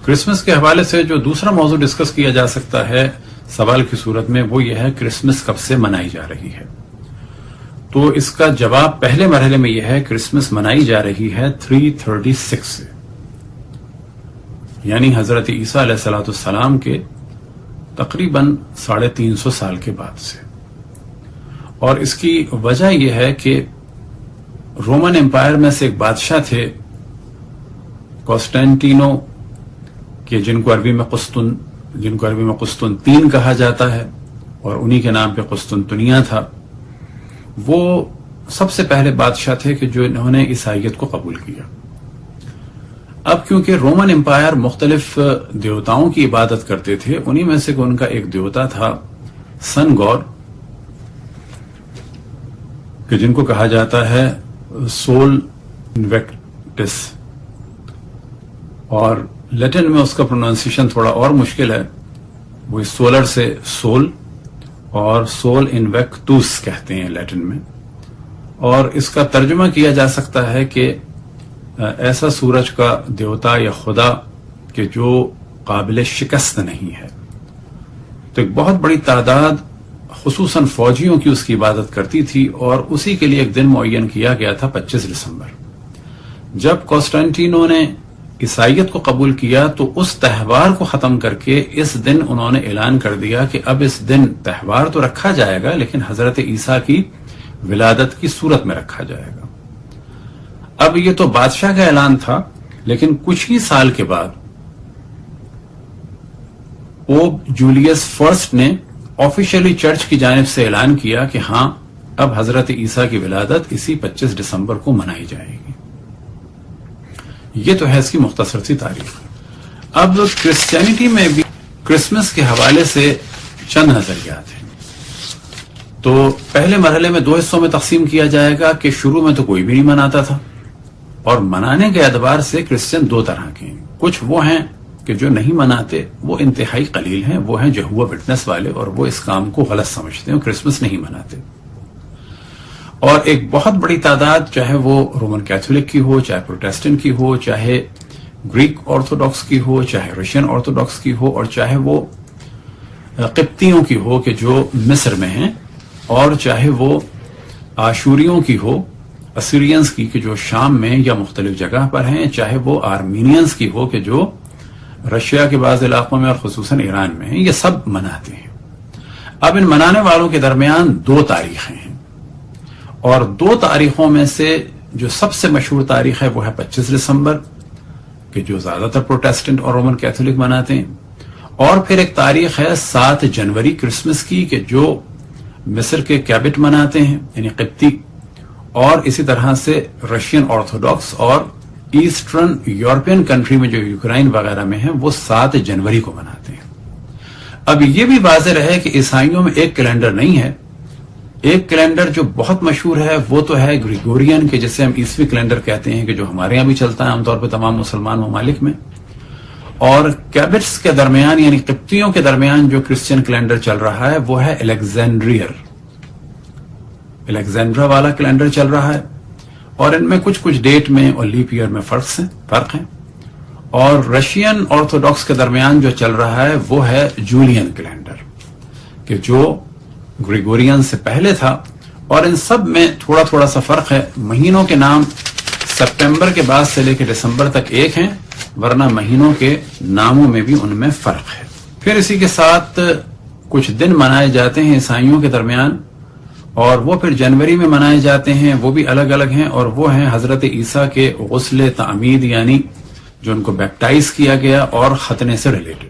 Christmas کے حوالے سے جو دوسرا موضوع ڈسکس کیا جا سکتا ہے سوال کی صورت میں وہ یہ ہے کرسمس کب سے منائی جا رہی ہے. تو اس کا جواب پہلے مرحلے میں یہ ہے کرسمس منائی جا رہی ہے 336 سے، یعنی حضرت عیسیٰ علیہ السلام کے تقریباً 350 سال کے بعد سے. اور اس کی وجہ یہ ہے کہ رومن امپائر میں سے ایک بادشاہ تھے کانسٹینٹینو کہ جن کو عربی میں قسطنطین کہا جاتا ہے اور انہی کے نام پہ قسطنطنیہ تھا. وہ سب سے پہلے بادشاہ تھے کہ جو انہوں نے عیسائیت کو قبول کیا. اب کیونکہ رومن امپائر مختلف دیوتاؤں کی عبادت کرتے تھے، انہی میں سے ان کا ایک دیوتا تھا سن گور کہ جن کو کہا جاتا ہے سول انویکٹس، اور لیٹن میں اس کا پروننسیشن تھوڑا اور مشکل ہے. وہ سولر سے سول اور سول انویکٹوس کہتے ہیں لیٹن میں، اور اس کا ترجمہ کیا جا سکتا ہے کہ ایسا سورج کا دیوتا یا خدا کہ جو قابل شکست نہیں ہے. تو ایک بہت بڑی تعداد خصوصاً فوجیوں کی اس کی عبادت کرتی تھی، اور اسی کے لیے ایک دن معین کیا گیا تھا 25 دسمبر. جب کانسٹینٹینو نے عیسائیت کو قبول کیا تو اس تہوار کو ختم کر کے اس دن انہوں نے اعلان کر دیا کہ اب اس دن تہوار تو رکھا جائے گا لیکن حضرت عیسیٰ کی ولادت کی صورت میں رکھا جائے گا. اب یہ تو بادشاہ کا اعلان تھا، لیکن کچھ ہی سال کے بعد پوپ جولیس فرسٹ نے آفیشیلی چرچ کی جانب سے اعلان کیا کہ ہاں اب حضرت عیسیٰ کی ولادت اسی 25 دسمبر کو منائی جائے گی. یہ تو ہے اس کی مختصر سی تاریخ. اب کرسچینٹی میں بھی کرسمس کے حوالے سے چند نظریات ہیں. تو پہلے مرحلے میں 2 حصوں میں تقسیم کیا جائے گا کہ شروع میں تو کوئی بھی نہیں مناتا تھا، اور منانے کے اعتبار سے کرسچن 2 طرح کے ہیں. کچھ وہ ہیں کہ جو نہیں مناتے، وہ انتہائی قلیل ہیں، وہ ہیں جہوہ وٹنس والے، اور وہ اس کام کو غلط سمجھتے ہیں، کرسمس نہیں مناتے. اور ایک بہت بڑی تعداد، چاہے وہ رومن کیتھولک کی ہو، چاہے پروٹیسٹنٹ کی ہو، چاہے گریک آرتھوڈاکس کی ہو، چاہے رشین آرتھوڈاکس کی ہو، اور چاہے وہ قبطیوں کی ہو کہ جو مصر میں ہیں، اور چاہے وہ آشوریوں کی ہو، اسیرینز کی کہ جو شام میں یا مختلف جگہ پر ہیں، چاہے وہ آرمینینز کی ہو کہ جو رشیا کے بعض علاقوں میں اور خصوصاً ایران میں ہیں، یہ سب مناتے ہیں. اب ان منانے والوں کے درمیان 2 تاریخیں ہیں، اور 2 تاریخوں میں سے جو سب سے مشہور تاریخ ہے وہ ہے 25 دسمبر کہ جو زیادہ تر پروٹیسٹنٹ اور رومن کیتھولک مناتے ہیں. اور پھر ایک تاریخ ہے 7 جنوری کرسمس کی کہ جو مصر کے کیبٹ مناتے ہیں یعنی قبطی، اور اسی طرح سے رشین آرتھوڈاکس اور ایسٹرن یورپین کنٹری میں جو یوکرائن وغیرہ میں ہیں وہ 7 جنوری کو مناتے ہیں. اب یہ بھی واضح رہے کہ عیسائیوں میں ایک کیلنڈر نہیں ہے. ایک کیلنڈر جو بہت مشہور ہے وہ تو ہے گریگورین کہ جسے ہم عیسوی کیلنڈر کہتے ہیں کہ جو ہمارے یہاں بھی چلتا ہے عام طور پہ تمام مسلمان ممالک میں. اور کیبٹس کے درمیان یعنی قبطیوں کے درمیان جو کرسچین کیلنڈر چل رہا ہے وہ ہے الیگزینڈرا والا کیلنڈر چل رہا ہے. اور ان میں کچھ ڈیٹ میں اور لیپ ایئر میں فرق ہیں. اور رشین آرتھوڈاکس کے درمیان جو چل رہا ہے وہ ہے جولین کیلنڈر کہ جو گریگورین سے پہلے تھا. اور ان سب میں تھوڑا سا فرق ہے. مہینوں کے نام سپٹمبر کے بعد سے لے کے دسمبر تک ایک ہیں، ورنہ مہینوں کے ناموں میں بھی ان میں فرق ہے. پھر اسی کے ساتھ کچھ دن منائے جاتے ہیں عیسائیوں کے درمیان، اور وہ پھر جنوری میں منائے جاتے ہیں. وہ بھی الگ الگ ہیں، اور وہ ہیں حضرت عیسیٰ کے غسل تعمید یعنی جو ان کو بیپٹائز کیا گیا اور ختنے سے ریلیٹڈ.